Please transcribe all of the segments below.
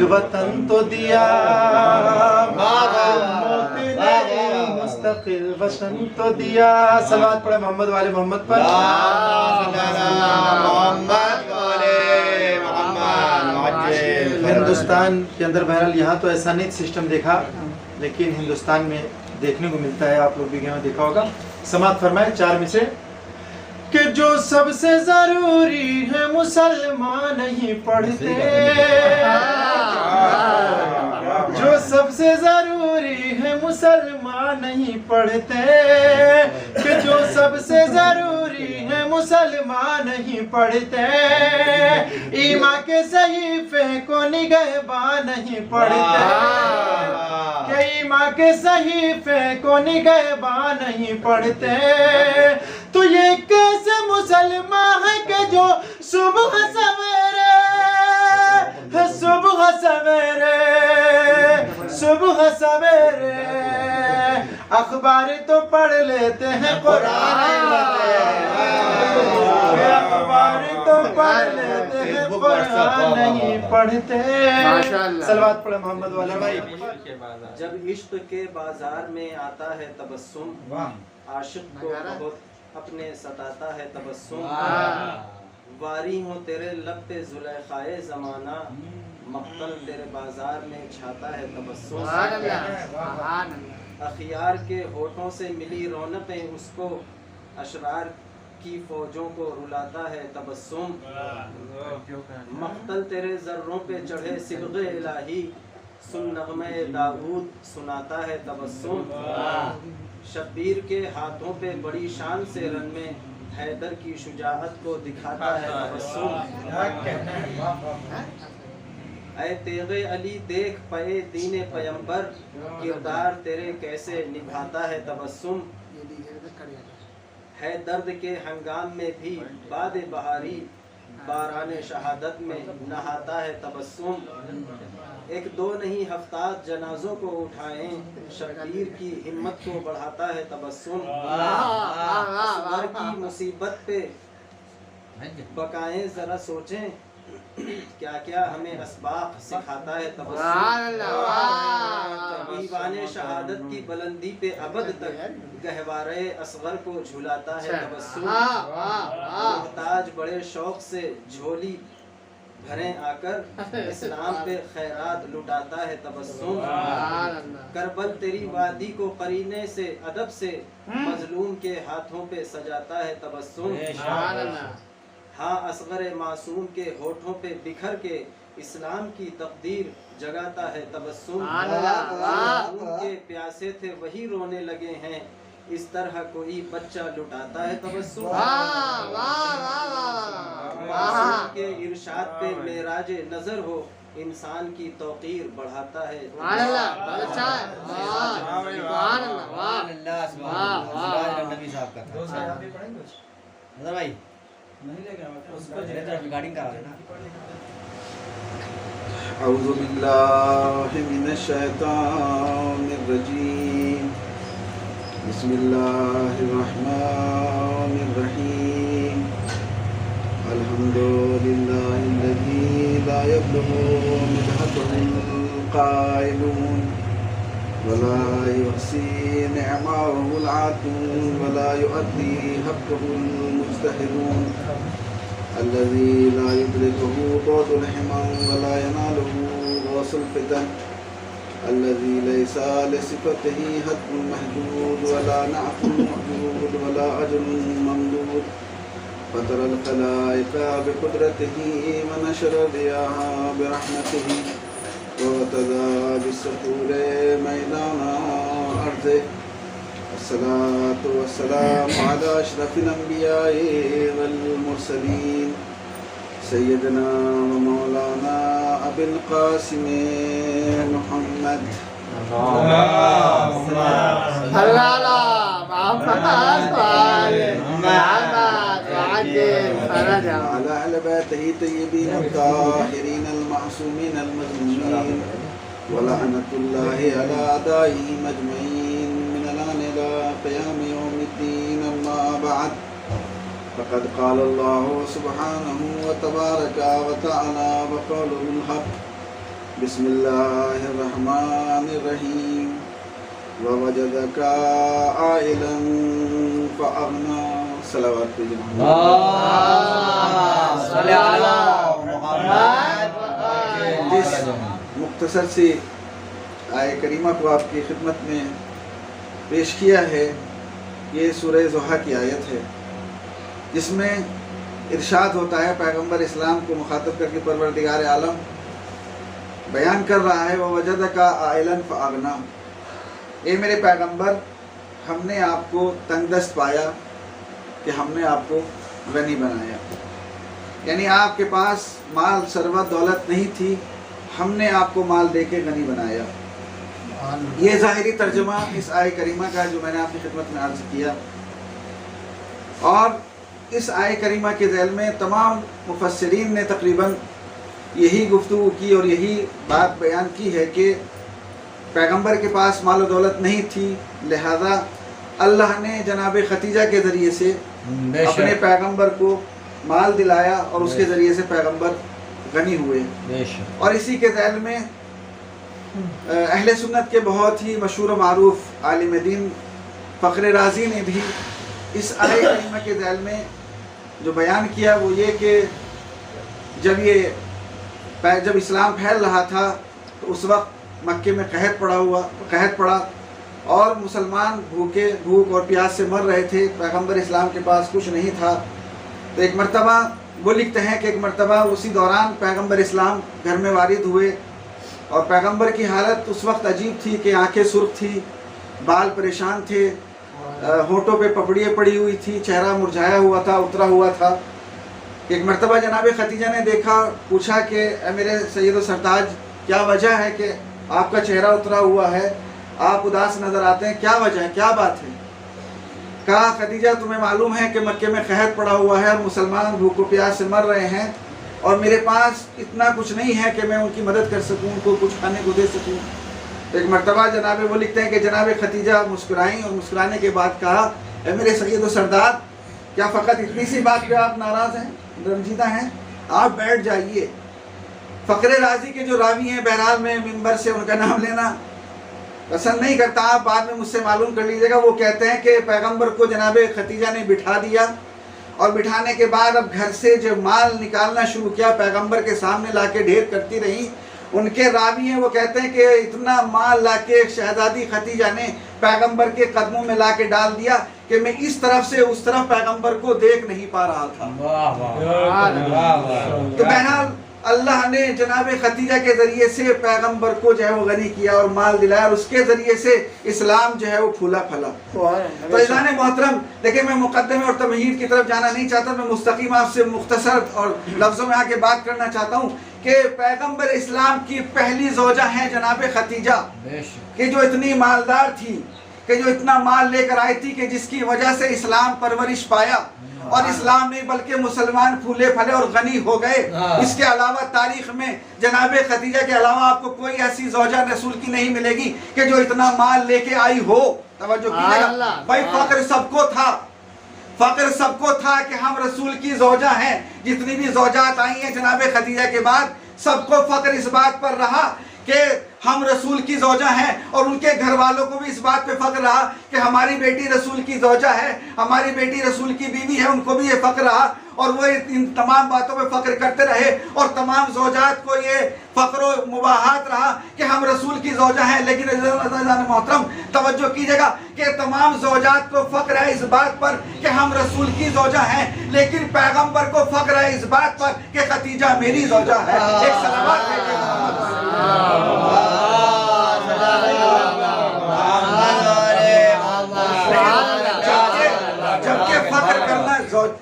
وطن تو دیا مستقل وطن تو دیا. صلوات پڑھے محمد والے محمد پر. ہندوستان کے اندر بہرحال یہاں تو ایسا نہیں سسٹم دیکھا، لیکن ہندوستان میں دیکھنے کو ملتا ہے. آپ لوگ بھی یہاں دیکھا ہوگا. سماعت فرمائے 4 میں سے کہ جو سب سے ضروری ہے مسلمان نہیں پڑھتے، جو سب سے ضروری ہے مسلمان نہیں پڑھتے، کہ جو سب سے ضروری ہے مسلمان نہیں پڑھتے، ایمان کے صحیفے کو نگہبان نہیں پڑھتے، کہ ایمان کے صحیفے کو نگہبان نہیں پڑھتے. تو یہ کیسے مسلمان ہے کہ جو صبح سویرے صبح سویرے صبح سویرے اخبار تو پڑھ لیتے ہیں، قرآن اخبار تو پڑھ لیتے ہیں، قرآن نہیں پڑھتے. صلوات پڑھے محمد والا بھائی. جب عشق کے بازار میں آتا ہے تبسم، عاشق کو بہت اپنے ستاتا ہے تبسم. واری ہوں تیرے لب پہ زلیخائے زمانہ، مقتل تیرے بازار میں چھاتا ہے تبسم. اخیار کے ہونٹوں سے ملی رونقیں اس کو، اشرار کی فوجوں کو رلاتا ہے تبسم. مقتل تیرے ذروں پہ چڑھے صبغ الہی، سن نغمے داؤد سناتا ہے تبسم. شبیر کے ہاتھوں پہ بڑی شان سے رن میں، حیدر کی شجاعت کو دکھاتا ہے تبسم. اے تیغ علی دیکھ پے دین پیمبر، کردار تیرے کیسے نبھاتا ہے تبسم. ہے درد کے ہنگام میں بھی باد بہاری، باران شہادت میں نہاتا ہے تبسم. ایک دو نہیں 70 جنازوں کو اٹھائیں، شبیر کی ہمت کو بڑھاتا ہے تبسم. اصغر کی مصیبت پہ بقائیں ذرا سوچیں، کیا کیا ہمیں اسباق سکھاتا ہے تبسم. دیوان شہادت کی بلندی پہ ابد تک گہوارے اصغر کو جھلاتا ہے تبسم. محتاج بڑے شوق سے جھولی بھریں آ کر، اسلام پہ خیرات لٹاتا ہے تبسم. کربل تیری وادی کو قرینے سے ادب سے، مظلوم کے ہاتھوں پہ سجاتا ہے تبسم. ہاں اصغر معصوم کے ہونٹوں پہ بکھر کے، اسلام کی تقدیر جگاتا ہے تبسم. ان کے پیاسے تھے وہی رونے لگے ہیں، اس طرح کوئی بچہ لٹاتا ہے تبسم. معصوم کے ارشاد پہ معراج نظر ہو، انسان کی توقیر بڑھاتا ہے. اعوذ باللہ من الشیطان الرجیم، بسم اللہ الرحمن الرحیم. الحمد للہ الذی لا یبلغ مدحته القائلون، ولا يحصي نعمه العاتون، ولا يؤدي حقه المجتهدون. الذي لا يدركه بعد الحمم، ولا يناله غوص الفتن. الذي ليس لصفته حد محدود، ولا نعت محدود، ولا أجر ممدود. فطر الخلائق بقدرته، ونشر الرياح برحمته، وارتضى بالسحور ميدان أرضه. الصلاة والسلام على أشرف الأنبياء والمرسلين، سيدنا ومولانا أبي القاسم محمد. وعلى أهل بيته الطيبين الطاهرين المعصومين المظلومين، ولعنة الله على أعدائهم أجمعين من الآن إلى قيام يوم الدين. أما بعد، فقد قال الله سبحانه وتبارك وتعالى وقوله الحق: بسم اللہ الرحمن الرحیم ووجدک عائلا فأغنى صلوات پہ جناب جس مختصر سی آیہ کریمہ کو آپ کی خدمت میں پیش کیا ہے، یہ سورہ ضحیٰ کی آیت ہے، جس میں ارشاد ہوتا ہے، پیغمبر اسلام کو مخاطب کر کے پروردگار عالم بیان کر رہا ہے وَوَجَدَكَ عَائِلًا فَأَغْنَىٰ، اے میرے پیغمبر، ہم نے آپ کو تنگ دست پایا کہ ہم نے آپ کو غنی بنایا، یعنی آپ کے پاس مال ثروت دولت نہیں تھی، ہم نے آپ کو مال دے کے غنی بنایا۔ یہ ظاہری ترجمہ اس آیہ کریمہ کا جو میں نے آپ کی خدمت میں عرض کیا، اور اس آیہ کریمہ کے ذیل میں تمام مفسرین نے تقریباً یہی گفتگو کی اور یہی بات بیان کی ہے کہ پیغمبر کے پاس مال و دولت نہیں تھی، لہذا اللہ نے جناب ختیجہ کے ذریعے سے اپنے پیغمبر کو مال دلایا اور اس کے ذریعے سے پیغمبر غنی ہوئے۔ اور اسی کے ذیل میں اہل سنت کے بہت ہی مشہور و معروف عالم دین فخر رازی نے بھی اس آیہ کریمہ کے ذیل میں جو بیان کیا وہ یہ کہ جب اسلام پھیل رہا تھا تو اس وقت مکے میں قحط پڑا اور مسلمان بھوک اور پیاس سے مر رہے تھے، پیغمبر اسلام کے پاس کچھ نہیں تھا۔ تو ایک مرتبہ وہ لکھتے ہیں کہ ایک مرتبہ اسی دوران پیغمبر اسلام گھر میں وارد ہوئے، اور پیغمبر کی حالت اس وقت عجیب تھی کہ آنکھیں سرخ تھی، بال پریشان تھے، ہونٹوں پہ پپڑیاں پڑی ہوئی تھی، چہرہ مرجھایا ہوا تھا، اترا ہوا تھا۔ ایک مرتبہ جناب ختیجہ نے دیکھا، پوچھا کہ اے میرے سید و سرتاج، کیا وجہ ہے کہ آپ کا چہرہ اترا ہوا ہے، آپ اداس نظر آتے ہیں، کیا وجہ ہے، کیا بات ہے؟ کہا ختیجہ تمہیں معلوم ہے کہ مکے میں قحط پڑا ہوا ہے اور مسلمان بھوک و پیاس سے مر رہے ہیں، اور میرے پاس اتنا کچھ نہیں ہے کہ میں ان کی مدد کر سکوں، ان کو کچھ کھانے کو دے سکوں۔ ایک مرتبہ جناب وہ لکھتے ہیں کہ جناب ختیجہ مسکرائیں اور مسکرانے کے بعد کہا اے میرے سید و سردار، کیا فقط اتنی سی بات پہ آپ ناراض ہیں، رنجیدہ ہیں؟ آپ بیٹھ جائیے۔ فخر رازی کے جو راوی ہیں، بہرحال میں منبر سے ان کا نام لینا پسند نہیں کرتا، آپ بعد میں مجھ سے معلوم کر لیجیے گا، وہ کہتے ہیں کہ پیغمبر کو جناب ختیجہ نے بٹھا دیا، اور بٹھانے کے بعد اب گھر سے جو مال نکالنا شروع کیا، پیغمبر کے سامنے لا کے ڈھیر کرتی رہی۔ ان کے راوی ہیں، وہ کہتے ہیں کہ اتنا مال لا کے شہزادی ختیجہ نے پیغمبر کے قدموں میں لا کے ڈال دیا کہ میں اس طرف سے اس طرف پیغمبر کو دیکھ نہیں پا رہا تھا۔ تو بہرحال اللہ نے جناب ختیجہ کے ذریعے سے پیغمبر کو جو ہے وہ غنی کیا اور مال دلایا، اور اس کے ذریعے سے اسلام جو ہے وہ پھولا پھلا۔ تو عزیزان محترم، لیکن میں مقدمے اور تمہید کی طرف جانا نہیں چاہتا، میں مستقیم آپ سے مختصر اور لفظوں میں آ کے بات کرنا چاہتا ہوں کہ پیغمبر اسلام کی پہلی زوجہ ہیں جناب ختیجہ، کہ جو اتنی مالدار تھی، کہ جو اتنا مال لے کر آئی تھی، کہ جس کی وجہ سے اسلام پرورش پایا، اور اسلام نہیں بلکہ مسلمان پھولے پھلے اور غنی ہو گئے۔ اس کے علاوہ تاریخ میں جناب ختیجہ کے علاوہ آپ کو کوئی ایسی زوجہ رسول کی نہیں ملے گی کہ جو اتنا مال لے کے آئی ہو۔ توجہ کیجیے گا بھائی، فخر سب کو تھا کہ ہم رسول کی زوجہ ہیں۔ جتنی بھی زوجات آئی ہیں جناب ختیجہ کے بعد، سب کو فخر اس بات پر رہا کہ ہم رسول کی زوجہ ہیں، اور ان کے گھر والوں کو بھی اس بات پہ فخر رہا کہ ہماری بیٹی رسول کی زوجہ ہے، ہماری بیٹی رسول کی بیوی ہے، ان کو بھی یہ فخر رہا، اور وہ ان تمام باتوں پہ فخر کرتے رہے، اور تمام زوجات کو یہ فخر و مباحات رہا کہ ہم رسول کی زوجہ ہیں۔ لیکن عزیزان محترم توجہ کیجیے گا کہ تمام زوجات کو فخر ہے اس بات پر کہ ہم رسول کی زوجہ ہیں، لیکن پیغمبر کو فخر ہے اس بات پر کہ ختیجہ میری زوجہ ہے۔ ایک صلوات کہتے ہیں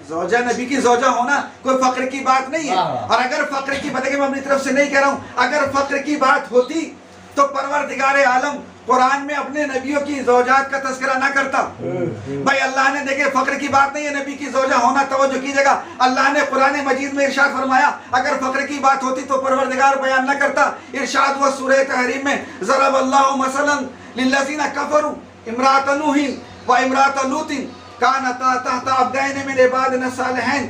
زوجہ نبی کی زوجہ ہونا کوئی فخر کی بات نہیں ہے، اور اگر فخر کی بات، میں اپنی طرف سے نہیں کہہ رہا ہوں، اگر فخر کی بات ہوتی تو پروردگار عالم قرآن میں اپنے نبیوں کی زوجات کا تذکرہ نہ کرتا۔ بھائی اللہ نے دیکھے فخر کی بات نہیں ہے نبی کی زوجہ ہونا، توجہ کیجیے گا، اللہ نے قرآن مجید میں ارشاد فرمایا اگر فخر کی بات ہوتی تو پروردگار بیان نہ کرتا۔ ارشاد ہوا سورہ تحریم میں، ضرب اللہ مثلا للذین کفروا امرأۃ نوح و امرأۃ لوط كانتا تحت عبدين من عبادنا الصالحين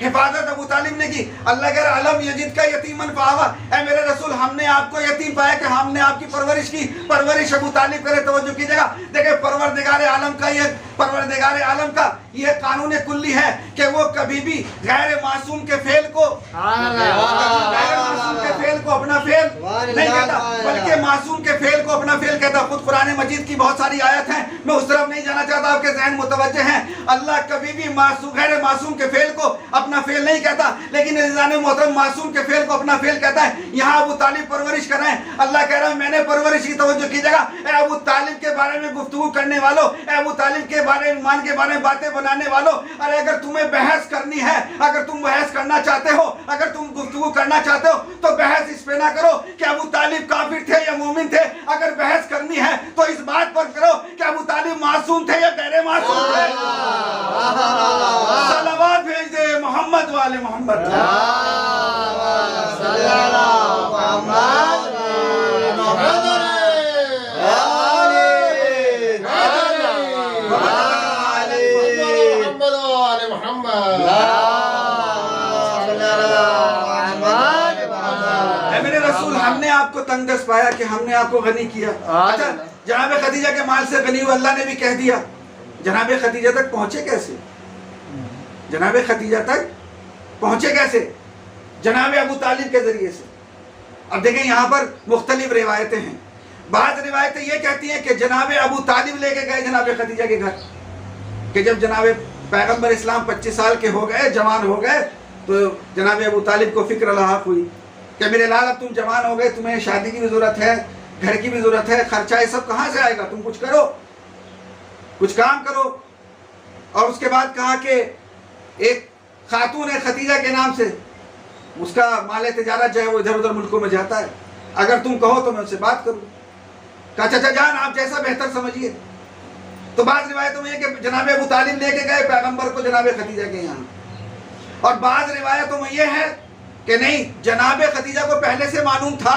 حفاظت ابو طالب نے کی. اللہ کہہ رہا علم یجد کا یتیمن فآوا، اے میرے رسول ہم نے آپ کو یتیم پایا کہ ہم نے آپ کی پرورش کی. پرورش ابو طالب کرے توجہ کیجیے گا. دیکھیں پروردگار عالم کا یہ قانون کلی ہے کہ وہ کبھی بھی غیر معصوم کے فعل کو اپنا فعل نہیں کہتا، بلکہ معصوم کے فعل کو اپنا فعل کہتا. خود قرآن مجید کی بہت ساری آیت ہیں، میں اس طرف نہیں جانا چاہتا، آپ کے ذہن متوجہ ہیں. اللہ کبھی بھی غیر معصوم کے فعل کو اپنا فعل نہیں کہتا، لیکن عزیزان محترم معصوم کے فعل کو اپنا فعل کہتا ہے. یہاں ابو طالب پرورش کر رہے ہیں، اللہ کہہ رہا ہے میں نے پرورش کی. توجہ کیجیے گا. اے ابو طالب کے بارے میں گفتگو کرنے والوں، اے ابو طالب کے بارے میں ایمان کے بارے میں باتیں بنانے والوں، ارے اگر تمہیں بحث کرنی ہے، اگر تم بحث کرنا چاہتے ہو، اگر تم گفتگو کرنا چاہتے ہو تو بحث اس پہ نہ کرو کہ ابو طالب کافر تھے یا مومن تھے. اگر بحث کرنی ہے تو اس بات پر کرو کہ ابو طالب معصوم تھے یا غیر معصوم تھے. صلوات بھیج دے محمد والے محمد. میرے رسول ہم نے آپ کو تنگ دست پایا کہ ہم نے آپ کو غنی کیا. اچھا جناب خدیجہ کے مال سے غنی ہو، اللہ نے بھی کہہ دیا. جناب خدیجہ تک پہنچے کیسے؟ جناب خدیجہ تک پہنچے کیسے؟ جناب ابو طالب کے ذریعے سے. اب دیکھیں یہاں پر مختلف روایتیں ہیں. بعض روایتیں یہ کہتی ہیں کہ جناب ابو طالب لے کے گئے جناب خدیجہ کے گھر، کہ جب جناب پیغمبر اسلام 25 سال کے ہو گئے، جوان ہو گئے، تو جناب ابو طالب کو فکر لاحق ہوئی کہ میرے لال اب تم جوان ہو گئے، تمہیں شادی کی بھی ضرورت ہے، گھر کی بھی ضرورت ہے، خرچہ یہ سب کہاں سے آئے گا؟ تم کچھ کرو، کچھ کام کرو. اور اس کے بعد کہا کہ ایک خاتون ہے خدیجہ کے نام سے، اس کا مال تجارت جو ہے وہ ادھر ادھر ملکوں میں جاتا ہے، اگر تم کہو تو میں ان سے بات کروں. کہا چچا جان آپ جیسا بہتر سمجھیے. تو بعض روایتوں میں یہ کہ جناب ابو طالب لے کے گئے پیغمبر کو جناب خدیجہ کے یہاں، اور بعض روایتوں میں یہ ہے کہ نہیں، جناب خدیجہ کو پہلے سے معلوم تھا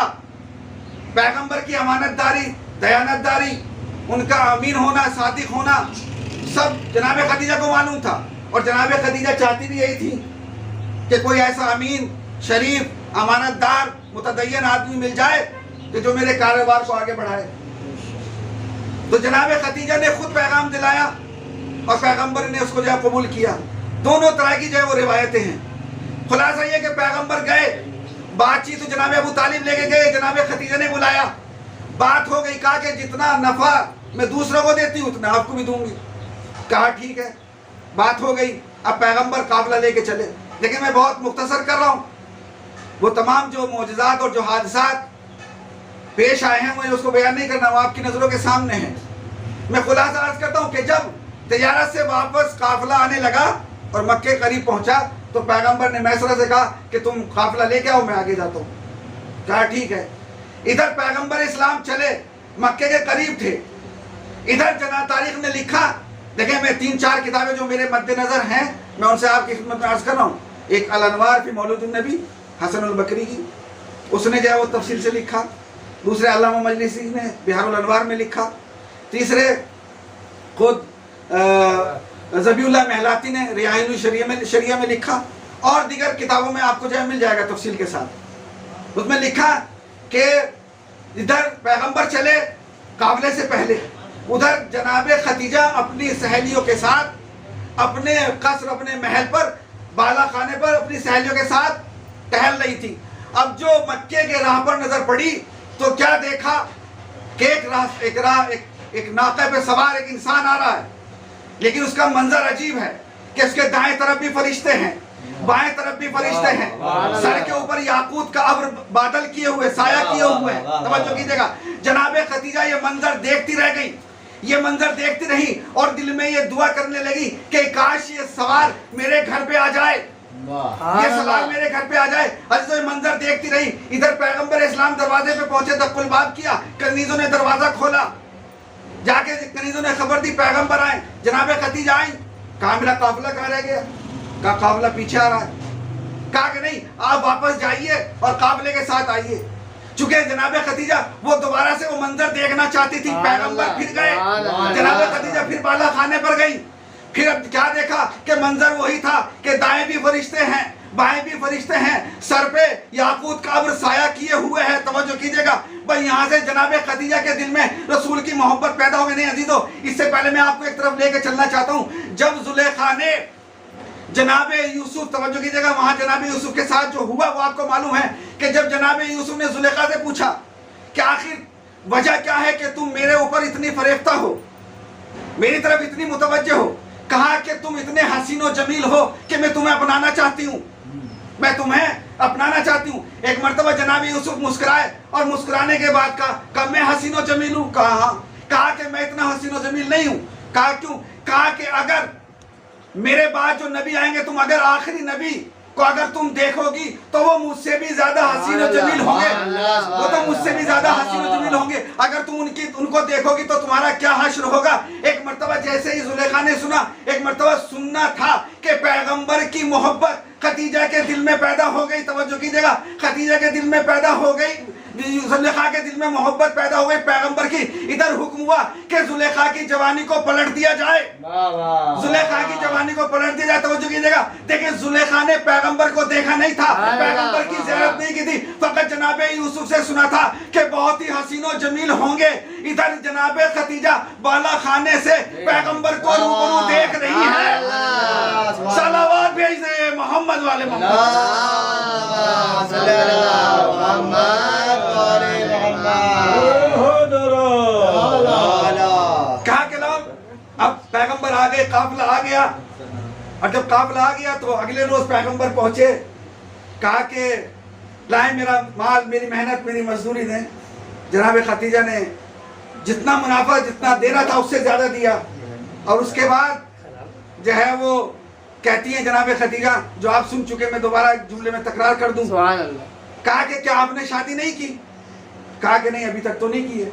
پیغمبر کی امانت داری، دیانت داری، ان کا امین ہونا، صادق ہونا، سب جناب خدیجہ کو معلوم تھا. اور جناب خدیجہ چاہتی بھی یہی تھی کہ کوئی ایسا امین، شریف، امانت دار، متدین آدمی مل جائے کہ جو میرے کاروبار کو آگے بڑھائے. تو جناب خدیجہ نے خود پیغام دلایا اور پیغمبر نے اس کو جو ہے قبول کیا. دونوں طرح کی جو ہے وہ روایتیں ہیں. خلاصہ یہ کہ پیغمبر گئے، بات چیت تو جناب ابو طالب لے کے گئے، جناب خدیجہ نے بلایا، بات ہو گئی. کہا کہ جتنا نفع میں دوسروں کو دیتی ہوں اتنا آپ کو بھی دوں گی. کہا ٹھیک ہے، بات ہو گئی. اب پیغمبر قافلہ لے کے چلے. لیکن میں بہت مختصر کر رہا ہوں، وہ تمام جو معجزات اور جو حادثات پیش آئے ہیں مجھے اس کو بیان نہیں کرنا، وہ آپ کی نظروں کے سامنے ہیں. میں خلاصہ عرض کرتا ہوں کہ جب تجارت سے واپس قافلہ آنے لگا اور مکے قریب پہنچا تو پیغمبر نے میسرہ سے کہا کہ تم قافلہ لے کے آؤ، میں آگے جاتا ہوں. کہا ٹھیک ہے. ادھر پیغمبر اسلام چلے، مکے کے قریب تھے. ادھر جناب تاریخ نے لکھا، دیکھیں میں 3-4 کتابیں جو میرے مد نظر ہیں میں ان سے آپ کی خدمت میں عرض کر رہا ہوں. ایک الانوار فی مولود النبی حسن البکری کی، اس نے جو ہے وہ تفصیل سے لکھا. دوسرے علامہ مجلسی نے بہار الانوار میں لکھا. تیسرے خود ذبیح اللہ محلاتی نے ریاحین الشریعہ میں لکھا، اور دیگر کتابوں میں آپ کو جو ہے مل جائے گا تفصیل کے ساتھ. اس میں لکھا کہ ادھر پیغمبر چلے قافلے سے پہلے، ادھر جناب خدیجہ اپنی سہیلیوں کے ساتھ اپنے قصر، اپنے محل پر، بالا خانے پر اپنی سہیلیوں کے ساتھ ٹہل رہی تھی. اب جو مکے کے راہ پر نظر پڑی تو کیا دیکھا کہ ایک ناقے پہ سوار ایک انسان آ رہا ہے، لیکن اس کا منظر عجیب ہے کہ اس کے دائیں طرف بھی فرشتے ہیں، بائیں طرف بھی فرشتے ہیں، سر کے اوپر یاقوت کا ابر بادل کیے ہوئے، سایہ کیے ہوئے ہیں. توجہ کیجیے گا. جناب خدیجہ یہ منظر دیکھتی رہ گئی، یہ منظر دیکھتی رہی اور دل میں یہ دعا کرنے لگی کہ کاش یہ سوار میرے گھر پہ آ جائے، یہ سوار میرے گھر پہ آ جائے. عزیزو یہ منظر دیکھتی رہی. ادھر پیغمبر اسلام دروازے پہ پہنچے، دق الباب کیا، کنیزوں نے دروازہ کھولا، جا کے کنیزوں نے خبر دی پیغمبر آئے. جناب خدیجہ آئیں. کہا میرا قافلہ کہاں رہ گیا؟ کہا قافلہ پیچھے آ رہا ہے. کہا کہ نہیں، آپ واپس جائیے اور قافلے کے ساتھ آئیے. چونکہ جناب خدیجہ وہ دوبارہ سے وہ منظر دیکھنا چاہتی تھی. پیغمبر پھر گئے، جناب خدیجہ پھر بالا خانے پر گئی. پھر اب کیا دیکھا کہ منظر وہی تھا کہ دائیں بھی فرشتے ہیں بائیں بھی فرشتے ہیں, سر پہ یاقوت کا ابر سایہ کیے ہوئے ہیں. توجہ کیجئے گا بھائی, یہاں سے جناب خدیجہ کے دل میں رسول کی محبت پیدا ہو گئی. نہیں عزیزو, اس سے پہلے میں آپ کو ایک طرف لے کے چلنا چاہتا ہوں. جب زلیخا نے جناب یوسف, توجہ کیجئے گا, وہاں جناب یوسف کے ساتھ جو ہوا وہ آپ کو معلوم ہے کہ جب جناب یوسف نے زلیخا سے پوچھا کہ آخر وجہ کیا ہے کہ تم میرے اوپر اتنی فریفتہ ہو, میری طرف اتنی متوجہ ہو, کہا کہ تم اتنے حسین و جمیل ہو کہ میں تمہیں اپنانا چاہتی ہوں, میں تمہیں اپنانا چاہتی ہوں. ایک مرتبہ جناب یوسف مسکرائے اور مسکرانے کے بعد کہا میں حسین و جمیل ہوں. کہا کہ میں اتنا حسین و جمیل نہیں ہوں. کہا کیوں؟ کہا کہ اگر میرے بعد جو نبی آئیں گے, تم اگر آخری نبی کو اگر تم دیکھو گی تو وہ مجھ سے بھی زیادہ حسین و جمیل ہوں گے, وہ تو مجھ سے بھی زیادہ حسین و جمیل ہوں گے. اگر تم ان کو دیکھو گی تو تمہارا کیا حشر ہوگا. ایک مرتبہ جیسے ہی زلیخا نے سنا, ایک مرتبہ سننا تھا کہ پیغمبر کی محبت خدیجہ کے دل میں پیدا ہو گئی. توجہ کیجئے گا, خدیجہ کے دل میں پیدا ہو گئی, زلیخا کے دل میں محبت پیدا ہو گئی پیغمبر کی. ادھر حکم ہوا کہ زلیخا کی جوانی کو پلٹ دیا جائے, زلیخا کی جوانی کو پلٹ دیا جائے. توجہ کیجئے گا, دیکھیں زلیخا نے پیغمبر کو دیکھا نہیں تھا, پیغمبر کی زیارت نہیں کی تھی, فقط جناب یوسف سے سنا تھا کہ بہت ہی حسین و جمیل ہوں گے. ادھر جناب خدیجہ بالا خانے سے پیغمبر کو روبرو دیکھ رہی ہے. صلوات بھیج دیں محمد والے محمد. کہا کہ لوگ اب پیغمبر آ گئے, قافلہ آ گیا, اور جب قافلہ آ گیا تو اگلے روز پیغمبر پہنچے. کہا کہ لائیں میرا مال, میری محنت, میری مزدوری دیں. جناب خدیجہ نے جتنا منافع جتنا دینا تھا اس سے زیادہ دیا. اور اس کے بعد جو ہے وہ کہتی ہیں جناب خدیجہ, جو آپ سن چکے, میں دوبارہ جملے میں تکرار کر دوں. کہا کہ کیا آپ نے شادی نہیں کی؟ کہا کہ نہیں, ابھی تک تو نہیں کی ہے.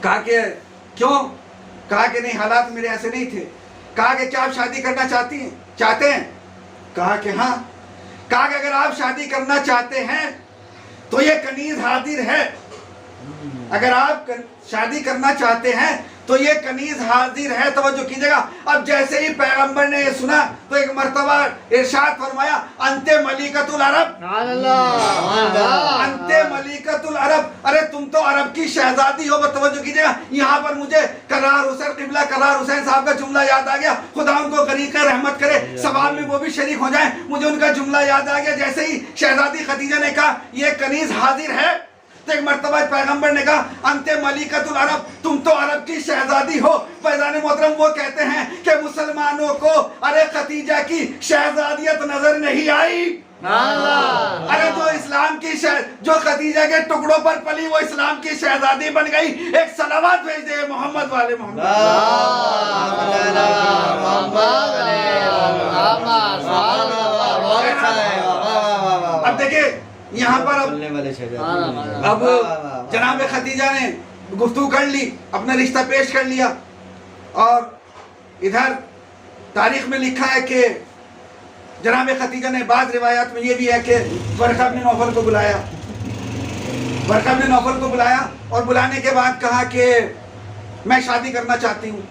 کہا کہ کیوں؟ کہا کہ نہیں, حالات میرے ایسے نہیں تھے. کہا کہ کیا آپ شادی کرنا چاہتے ہیں؟ کہا کہ ہاں. کہا کہ اگر آپ شادی کرنا چاہتے ہیں تو یہ کنیز حاضر ہے. اگر آپ شادی کرنا چاہتے ہیں تو یہ کنیز حاضر ہے. توجہ کیجئے گا, اب جیسے ہی پیغمبر نے یہ سنا تو ایک مرتبہ ارشاد فرمایا, انت ملیکۃ العرب, انت ملیکۃ العرب, ارے تم تو عرب کی شہزادی ہو. توجہ کیجئے گا, یہاں پر مجھے کرار حسین, قبلہ کرار حسین صاحب کا جملہ یاد آ گیا. خدا ان کو غریق رحمت کرے, ثواب میں وہ بھی شریک ہو جائیں. مجھے ان کا جملہ یاد آ گیا. جیسے ہی شہزادی خدیجہ نے کہا یہ کنیز حاضر ہے, تو ایک مرتبہ پیغمبر نے کہا انت ملیکۃ العرب, تم تو عرب کی شہزادی ہو. فیضان محترم وہ کہتے ہیں کہ مسلمانوں کو ارے خدیجہ کی شہزادیت نظر نہیں آئی. ارے جو اسلام کی جو خدیجہ کے ٹکڑوں پر پلی وہ اسلام کی شہزادی بن گئی. ایک صلوات بھیج دے محمد والے محمد. اب دیکھیں یہاں پر اب جناب خدیجہ نے گفتگو کر لی, اپنا رشتہ پیش کر لیا. اور ادھر تاریخ میں لکھا ہے کہ جناب خدیجہ نے, بعض روایات میں یہ بھی ہے کہ ورقہ بن نوفل کو بلایا, ورقہ بن نوفل کو بلایا اور بلانے کے بعد کہا کہ میں شادی کرنا چاہتی ہوں.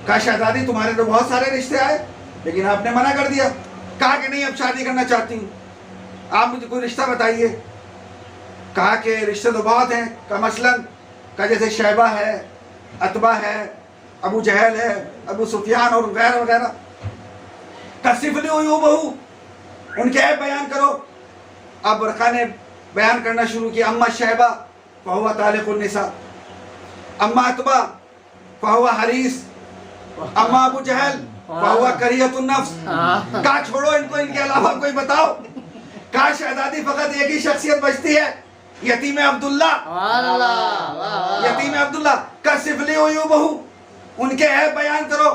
کہا شہزادی تمہارے تو بہت سارے رشتے آئے لیکن آپ نے منع کر دیا. کہا کہ نہیں, اب شادی کرنا چاہتی ہوں, آپ مجھے کوئی رشتہ بتائیے. کہا کہ رشتے تو بہت ہیں. کہ مثلاً کہ جیسے شیبہ ہے, عتبہ ہے, ابو جہل ہے, ابو سفیان اور وغیرہ وغیرہ. کسفلی عیوبہ, ان کے عیب بیان کرو. اب ورقہ نے بیان کرنا شروع کیا. اما شیبہ فہو طالق النساء, اما عتبہ فہو حریص, اما ابو جہل فہو کریہۃ النفس. کہا چھوڑو ان کو, ان کے علاوہ کوئی بتاؤ. کہا شہزادی فقط ایک ہی شخصیت بچتی ہے, یتیم عبداللہ, یتیم عبداللہ. کسفلی عیوبہ, ان کے عیب بیان کرو,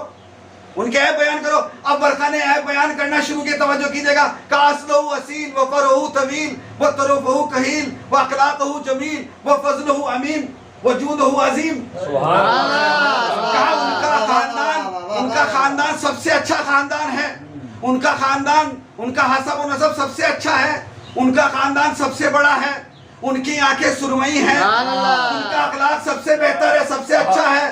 ان کے عیب بیان کرو. اب ورقہ نے عیب بیان کرنا شروع کیا. توجہ کیجئے گا, کاصلہ اصیل و فرعہ طویل و طرفہ کحیل و اخلاقہ جمیل و فضلہ امین و جودہ عظیم. کہا ان کا خاندان سب سے اچھا خاندان ہے, ان کا خاندان, ان کا حسب و نسب سب سے اچھا ہے, ان کا خاندان سب سے بڑا ہے, ان کی آنکھیں سرمئی ہیں, ان کا اخلاق سب سے بہتر ہے, سب سے اچھا ہے.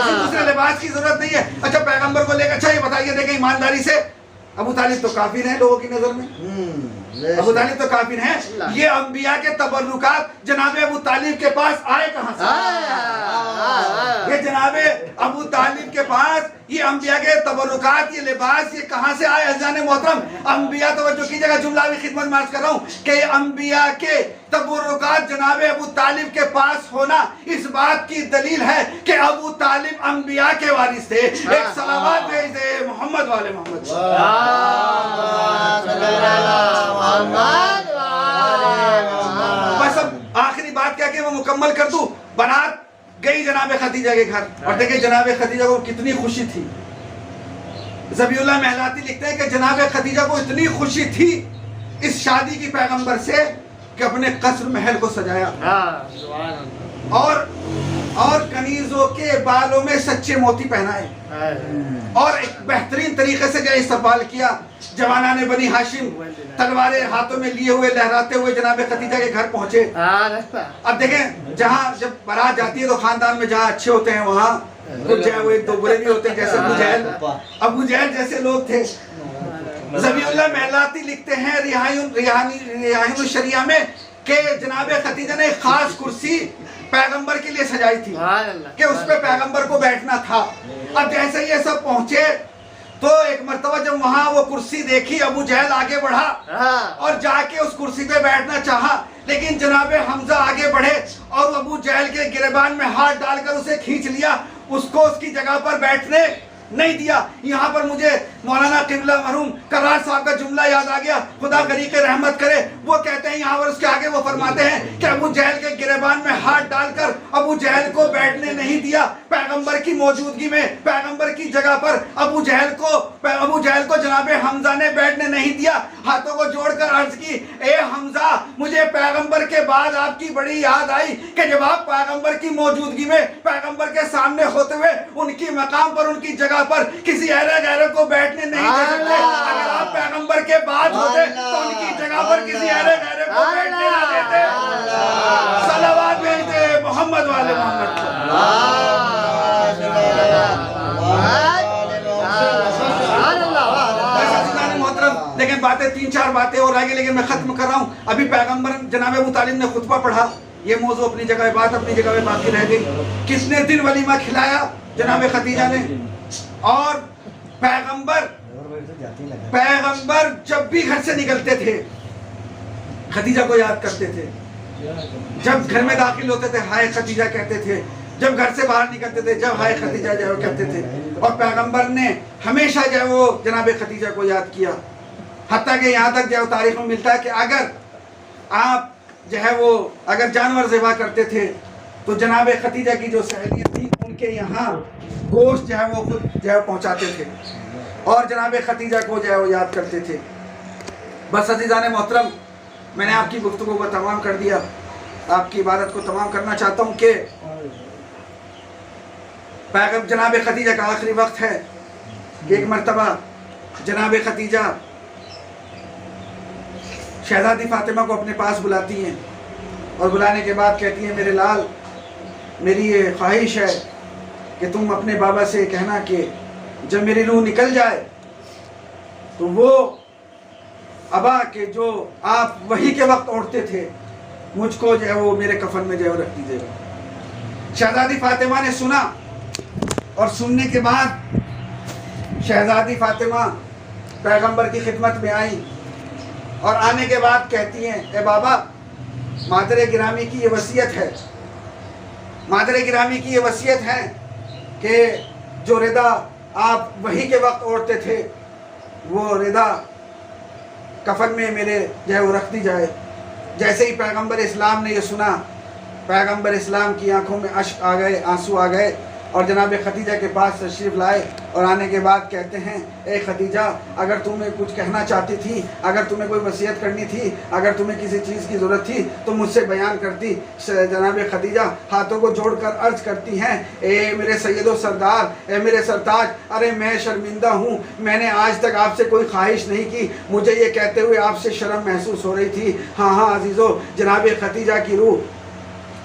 کسی دوسرے لباس کی ضرورت نہیں ہے. اچھا پیغمبر کو لے کر اچھا یہ بتائیے دیکھیں ایمانداری سے ابو طالب تو کافر ہیں لوگوں کی نظر میں, ابو طالب تو کافر ہیں. یہ انبیاء کے تبرکات جناب ابو طالب کے پاس آئے کہاں سے؟ یہ جناب ابو طالب کے پاس یہ انبیاء کے تبرکات, یہ لباس یہ کہاں سے آئے؟ عزیزان محترم انبیاء, توجہ کیجئے گا, جملہ بھی خدمت میں عرض کر رہا ہوں کہ یہ انبیاء کے تبرکات جناب ابو طالب کے پاس ہونا اس بات کی دلیل ہے کہ ابو طالب انبیاء کے وارث تھے. ایک صلوات بھیج دے محمد والے محمد. بس اب آخری بات کیا کہ میں مکمل کر دوں. بنات گئی جناب خدیجہ کے گھر اور دیکھیں جناب خدیجہ کو کتنی خوشی تھی. ذبیح اللہ محلاتی لکھتے ہیں کہ جناب خدیجہ کو اتنی خوشی تھی اس شادی کی پیغمبر سے کہ اپنے قصر محل کو سجایا اور کنیزوں کے بالوں میں سچے موتی پہنائے اور ایک بہترین طریقے سے جو استقبال کیا. جوانان بنی ہاشم تلواریں ہاتھوں میں لیے ہوئے لہراتے ہوئے جناب خدیجہ کے گھر پہنچے. اب دیکھیں جہاں جب بارات جاتی ہے تو خاندان میں جہاں اچھے ہوتے ہیں وہاں کچھ جو ہے وہ ایک دو برے بھی ہوتے ہیں, جیسے ابو جہل جیسے لوگ تھے. ذبیح اللہ محلاتی لکھتے ہیں ریحان الشریعہ میں کہ جناب خدیجہ نے ایک خاص کرسی پیغمبر کے لیے سجائی تھی کہ اس پہ پیغمبر کو بیٹھنا تھا. اب جیسے یہ سب پہنچے تو ایک مرتبہ جب وہاں وہ کرسی دیکھی ابو جہل آگے بڑھا اور جا کے اس کرسی پہ بیٹھنا چاہا, لیکن جناب حمزہ آگے بڑھے اور ابو جہل کے گریبان میں ہاتھ ڈال کر اسے کھینچ لیا, اس کو اس کی جگہ پر بیٹھنے نہیں دیا. یہاں پر مجھے مولانا قبلہ مرحوم کرار صاحب کا جملہ یاد آ گیا, خدا غریق رحمت کرے. وہ کہتے ہیں یہاں پر اس کے آگے وہ فرماتے ہیں کہ ابو جہل کے گریبان میں ہاتھ ڈال کر ابو جہل کو بیٹھنے نہیں دیا. پیغمبر کی موجودگی میں پیغمبر کی جگہ پر ابو جہل کو جناب حمزہ نے بیٹھنے نہیں دیا. ہاتھوں کو جوڑ کر عرض کی, اے حمزہ مجھے پیغمبر کے بعد آپ کی بڑی یاد آئی کہ جب آپ پیغمبر کی موجودگی میں پیغمبر کے سامنے ہوتے ہوئے ان کی مقام پر ان کی جگہ پر کسی غیرے کو بیٹھنے نہیں دے سکتے. اگر آپ پیغمبر کے بعد ہوتے تو ان کی جگہ پر کسی غیرے کو بیٹھنے نہ دیتے. صلوات بھیجتے محمد والے محمد. لیکن باتیں 3-4 باتیں اور رہ گئی, لیکن میں ختم کر رہا ہوں. ابھی پیغمبر جناب ابو طالب نے خطبہ پڑھا, یہ موضوع اپنی جگہ, بات اپنی جگہ میں باقی رہ گئی. کتنے دن ولیمہ کھلایا جناب خدیجہ نے. اور پیغمبر جب بھی گھر سے نکلتے تھے خدیجہ کو یاد کرتے تھے. جب گھر میں داخل ہوتے تھے ہائے خدیجہ کہتے تھے, جب گھر سے باہر نکلتے تھے جب ہائے خدیجہ جو ہے کہتے تھے. اور پیغمبر نے ہمیشہ جو ہے وہ جناب خدیجہ کو یاد کیا. حتیٰ کہ یہاں تک جو ہے تاریخ میں ملتا ہے کہ اگر آپ جو ہے وہ اگر جانور ذبح کرتے تھے تو جناب خدیجہ کی جو سہیلیاں تھیں ان کے یہاں گوشت جو ہے وہ خود جو ہے پہنچاتے تھے اور جناب خدیجہ کو جو ہے وہ یاد کرتے تھے. بس عزیزان محترم میں نے آپ کی گفتگو کو تمام کر دیا. آپ کی عبادت کو تمام کرنا چاہتا ہوں کہ جناب خدیجہ کا آخری وقت ہے. ایک مرتبہ جناب خدیجہ شہزادی فاطمہ کو اپنے پاس بلاتی ہیں اور بلانے کے بعد کہتی ہیں میرے لال میری یہ خواہش ہے کہ تم اپنے بابا سے کہنا کہ جب میری روح نکل جائے تو وہ ابا کہ جو آپ وہی کے وقت اوڑھتے تھے مجھ کو جو ہے وہ میرے کفن میں جو ہے وہ رکھ دیجیے گا. شہزادی فاطمہ نے سنا اور سننے کے بعد شہزادی فاطمہ پیغمبر کی خدمت میں آئی اور آنے کے بعد کہتی ہیں اے بابا مادر گرامی کی یہ وصیت ہے, مادر گرامی کی یہ وصیت ہے کہ جو ردا آپ وہی کے وقت اوڑھتے تھے وہ ردا کفن میں میرے جو ہے وہ رکھ دی جائے. جیسے ہی پیغمبر اسلام نے یہ سنا پیغمبر اسلام کی آنکھوں میں اشک آ گئے, آنسو آ گئے اور جناب خدیجہ کے پاس تشریف لائے اور آنے کے بعد کہتے ہیں اے خدیجہ اگر تمہیں کچھ کہنا چاہتی تھی, اگر تمہیں کوئی وصیت کرنی تھی, اگر تمہیں کسی چیز کی ضرورت تھی تو مجھ سے بیان کرتی. جناب خدیجہ ہاتھوں کو جوڑ کر عرض کرتی ہیں اے میرے سید و سردار, اے میرے سرتاج, ارے میں شرمندہ ہوں, میں نے آج تک آپ سے کوئی خواہش نہیں کی, مجھے یہ کہتے ہوئے آپ سے شرم محسوس ہو رہی تھی. ہاں عزیزو, جناب خدیجہ کی روح